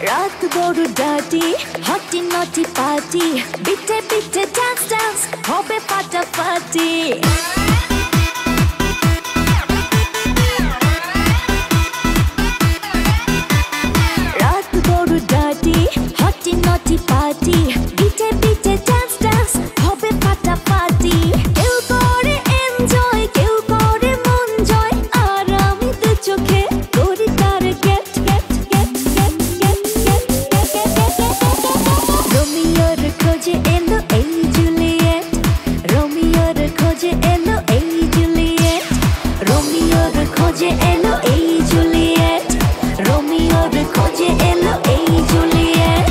রাত বড় ডাটি হটি নটি পার্টি বিটে বিটে ডান্স ডান্স হবে ফাটাফাটি রাত বড় ডাটি হটি নটি পার্টি বিটে বিটে ডান্স ডান্স হবে ফাটাফাটি কেউ করে এনজয় কেউ করে মন জয় আর আমি দু চোখে করি তার get get get get get get রোমিওর খোঁজে এলো এই জুলিয়েট রোমিওর খোঁজে এলো এই জুলিয়েট রোমিওর খোঁজে এলো এই জুলিয়েট রোমিওর খোঁজে এলো এই জুলিয়েট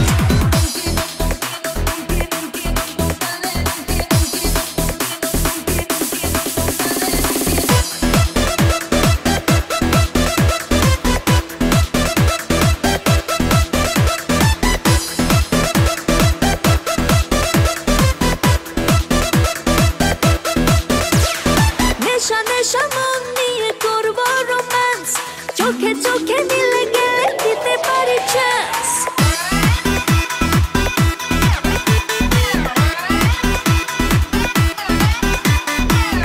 নেশা নেশা মন নিয়ে করবো রোম্যান্স চোখে চোখে মিলে গেলে দিতে পারি চান্স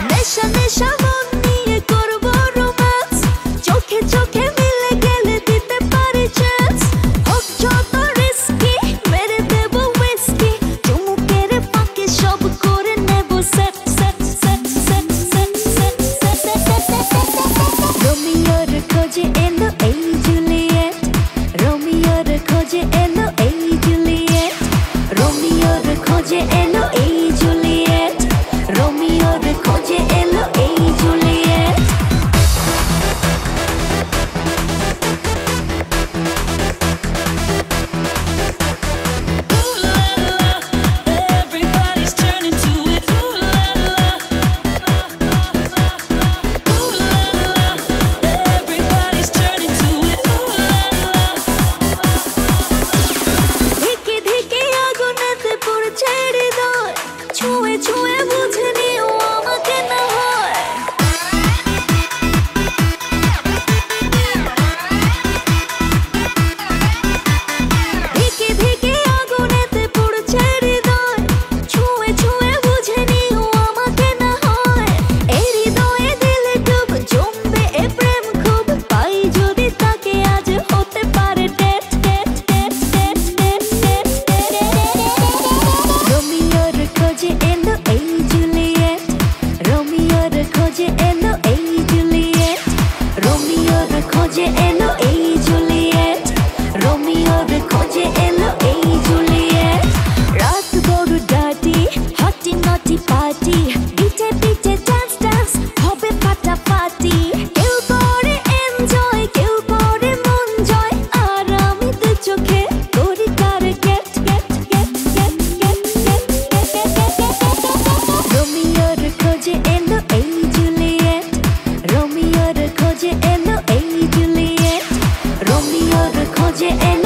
নেশা নেশা মন নিয়ে করবো রোম্যান্স চোখে চোখে মিলে গেলে দিতে পারি চান্স হোক যত রিস্কি মেরে দেবো হুইস্কি চুমুকের ফাঁকে সব করে নেবো set set set set set set set রোমিওর খোঁজে এলো এই জুলিয়েট রোমিওর খোঁজে এলো এই জুলিয়েট রোমিওর খোঁজে এলো এই জুলিয়েট রোমিওর খোঁজে এলো এই Juliet Everybody's turning to it. Ooh la la. Ooh la la. Everybody's turning to it. Ooh la la. ধিকে ধিকে আগুনেতে পড়ছে হৃদয় ছুঁয়ে ছুঁয়ে বুঝে নিও আমাকে না হয় ধিকে ধিকে আগুনেতে পড়ছে হৃদয় ছুঁয়ে ছুঁয়ে বুঝে নিও আমাকে না হয় এই হৃদয়ে দিলে ডুব জমবে এ প্রেম খুব পাই যদি তাকে আজ হতে পারে date date date date date date রোমিওর খোঁজে এলো এই জুলিয়েট রোমিওর খোঁজে এলো এই জুলিয়েট রোমিওর খোঁজে এলো এই জুলিয়েট রোমিওর খোঁজে এলো এই জুলিয়েট রাত বড় ডাটি হটি নটি পার্টি বিটে বিটে ডান্স ডান্স হবে ফাটাফাটি কেউ করে এনজয় কেউ করে মন জয় আর আমি দু চোখে করি তার get get get get get get রোমিওর খোঁজে এলো এই জুলিয়েট রোমিওর খোঁজে এলো এই জুলিয়েট রোমিওর খোঁজে এলো